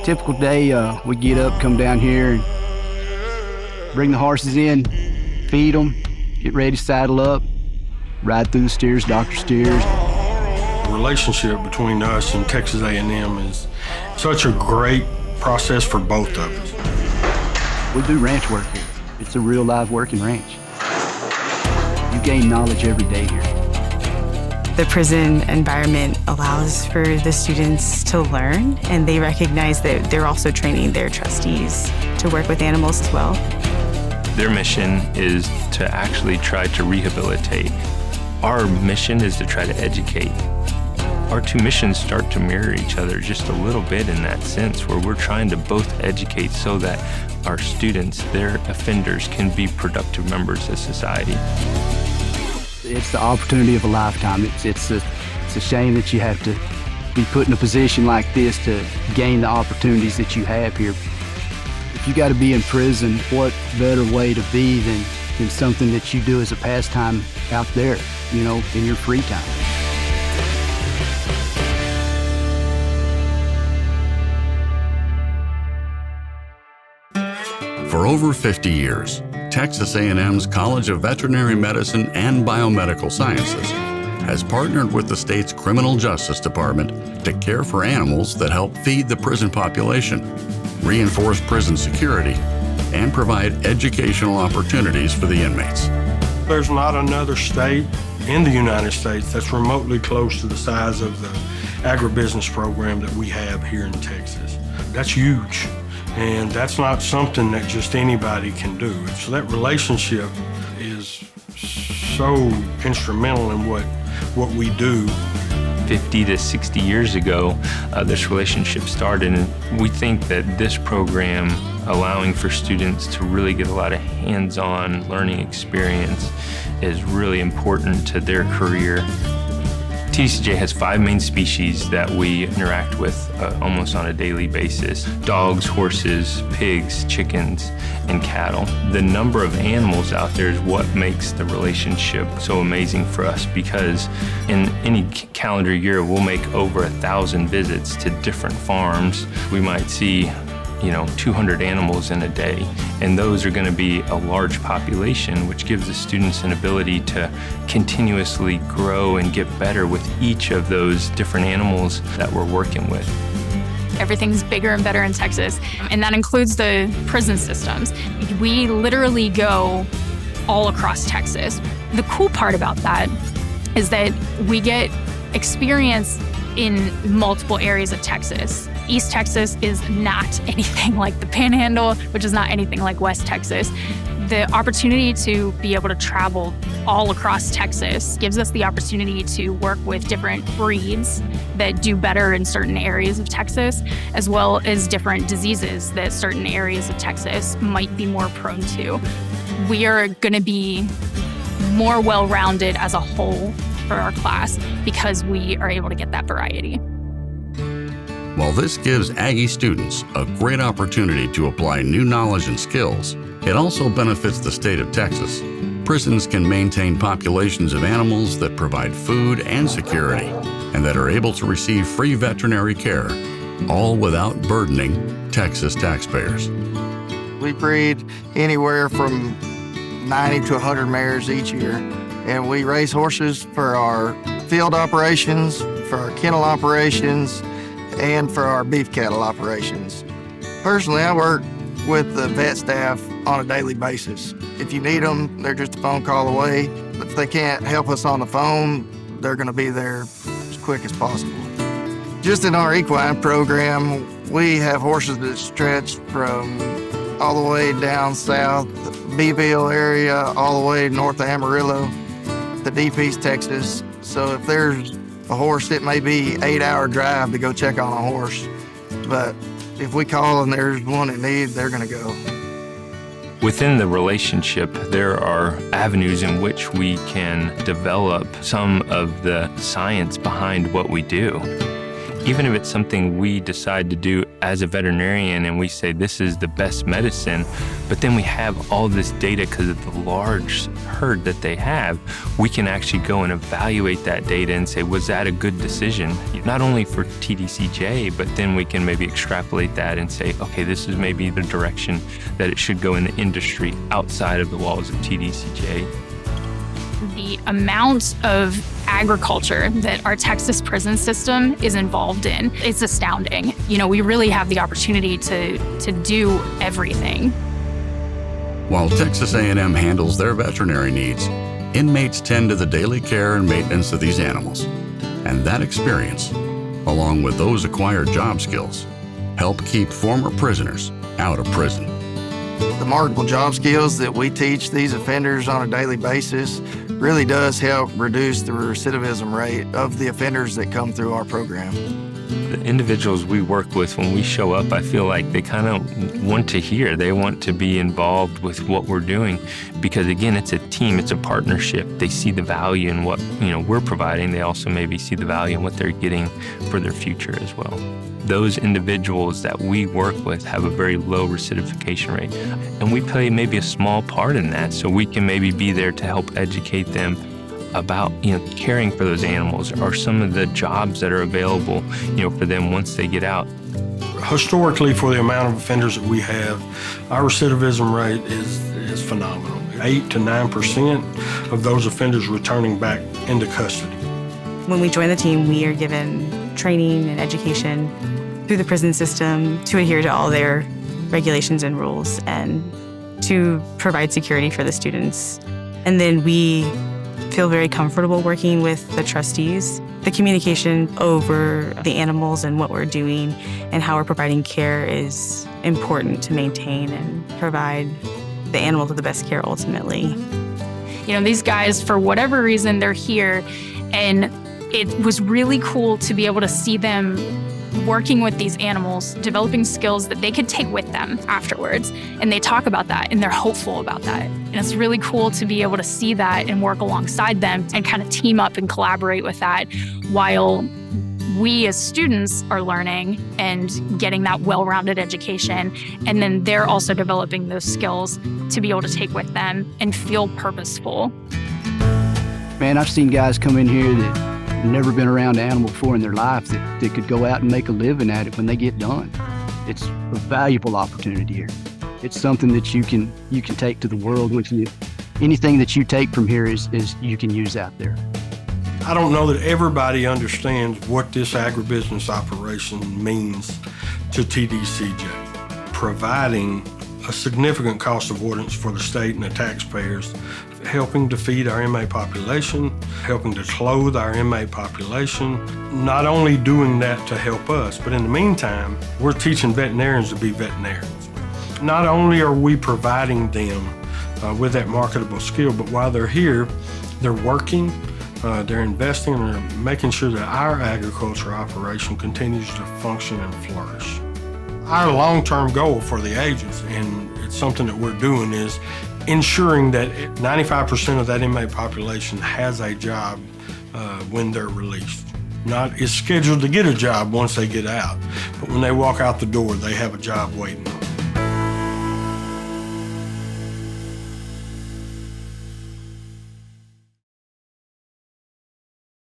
Typical day, we get up, come down here, and bring the horses in, feed them, get ready to saddle up, ride through the steers, doctor steers. The relationship between us and Texas A&M is such a great process for both of us. We do ranch work here. It's a real live working ranch. You gain knowledge every day here. The prison environment allows for the students to learn, and they recognize that they're also training their trustees to work with animals as well. Their mission is to actually try to rehabilitate. Our mission is to try to educate. Our two missions start to mirror each other just a little bit in that sense, where we're trying to both educate so that our students, their offenders, can be productive members of society. It's the opportunity of a lifetime. It's a shame that you have to be put in a position like this to gain the opportunities that you have here. If you got to be in prison, what better way to be than something that you do as a pastime out there, you know, in your free time. For over 50 years, Texas A&M's College of Veterinary Medicine and Biomedical Sciences has partnered with the state's Criminal Justice Department to care for animals that help feed the prison population, reinforce prison security, and provide educational opportunities for the inmates. There's not another state in the United States that's remotely close to the size of the agribusiness program that we have here in Texas. That's huge. And that's not something that just anybody can do. So that relationship is so instrumental in what we do. 50 to 60 years ago, this relationship started, and we think that this program, allowing for students to really get a lot of hands-on learning experience, is really important to their career. TCJ has 5 main species that we interact with almost on a daily basis: dogs, horses, pigs, chickens, and cattle. The number of animals out there is what makes the relationship so amazing for us, because in any calendar year, we'll make over 1,000 visits to different farms. We might see 200 animals in a day, and those are going to be a large population, which gives the students an ability to continuously grow and get better with each of those different animals that we're working with. Everything's bigger and better in Texas, and that includes the prison systems. We literally go all across Texas. The cool part about that is that we get experience in multiple areas of Texas. East Texas is not anything like the Panhandle, which is not anything like West Texas. The opportunity to be able to travel all across Texas gives us the opportunity to work with different breeds that do better in certain areas of Texas, as well as different diseases that certain areas of Texas might be more prone to. We are going to be more well-rounded as a whole for our class because we are able to get that variety. While this gives Aggie students a great opportunity to apply new knowledge and skills, it also benefits the state of Texas. Prisons can maintain populations of animals that provide food and security, and that are able to receive free veterinary care, all without burdening Texas taxpayers. We breed anywhere from 90 to 100 mares each year, and we raise horses for our field operations, for our kennel operations, and for our beef cattle operations. Personally, I work with the vet staff on a daily basis. If you need them, they're just a phone call away. If they can't help us on the phone, they're going to be there as quick as possible. Just in our equine program, we have horses that stretch from all the way down south, Beeville area, all the way north of Amarillo to Deep East Texas. So if there's a horse, it may be 8-hour drive to go check on a horse. But if we call and there's one in need, they're going to go. Within the relationship, there are avenues in which we can develop some of the science behind what we do. Even if it's something we decide to do as a veterinarian and we say this is the best medicine, but then we have all this data because of the large herd that they have, we can actually go and evaluate that data and say, was that a good decision? Not only for TDCJ, but then we can maybe extrapolate that and say, okay, this is maybe the direction that it should go in the industry outside of the walls of TDCJ. The amount of agriculture that our Texas prison system is involved in, it's astounding. You know, we really have the opportunity to do everything. While Texas A&M handles their veterinary needs, inmates tend to the daily care and maintenance of these animals. And that experience, along with those acquired job skills, help keep former prisoners out of prison. The marketable job skills that we teach these offenders on a daily basis really does help reduce the recidivism rate of the offenders that come through our program. The individuals we work with, when we show up, I feel like they kind of want to hear. They want to be involved with what we're doing because, again, it's a team, it's a partnership. They see the value in what we're providing. They also maybe see the value in what they're getting for their future as well. Those individuals that we work with have a very low recidification rate, and we play maybe a small part in that, so we can maybe be there to help educate them about caring for those animals or some of the jobs that are available for them once they get out. Historically, for the amount of offenders that we have, our recidivism rate is phenomenal. 8 to 9% of those offenders returning back into custody. When we join the team, we are given training and education through the prison system to adhere to all their regulations and rules and to provide security for the students. And then we feel very comfortable working with the trustees. The communication over the animals and what we're doing and how we're providing care is important to maintain and provide the animals with the best care ultimately. These guys, for whatever reason, they're here, and it was really cool to be able to see them working with these animals, developing skills that they could take with them afterwards. And they talk about that and they're hopeful about that. And it's really cool to be able to see that and work alongside them and kind of team up and collaborate with that while we as students are learning and getting that well-rounded education. And then they're also developing those skills to be able to take with them and feel purposeful. Man, I've seen guys come in here that never been around an animal before in their life that could go out and make a living at it when they get done. It's a valuable opportunity here. It's something that you can take to the world with you. Anything that you take from here is you can use out there. I don't know that everybody understands what this agribusiness operation means to TDCJ. Providing a significant cost avoidance for the state and the taxpayers, helping to feed our inmate population, helping to clothe our inmate population, not only doing that to help us, but in the meantime, we're teaching veterinarians to be veterinarians. Not only are we providing them with that marketable skill, but while they're here, they're working, they're investing, and they're making sure that our agriculture operation continues to function and flourish. Our long-term goal for the agents, and it's something that we're doing, is ensuring that 95% of that inmate population has a job when they're released. Not is scheduled to get a job once they get out, but when they walk out the door, they have a job waiting.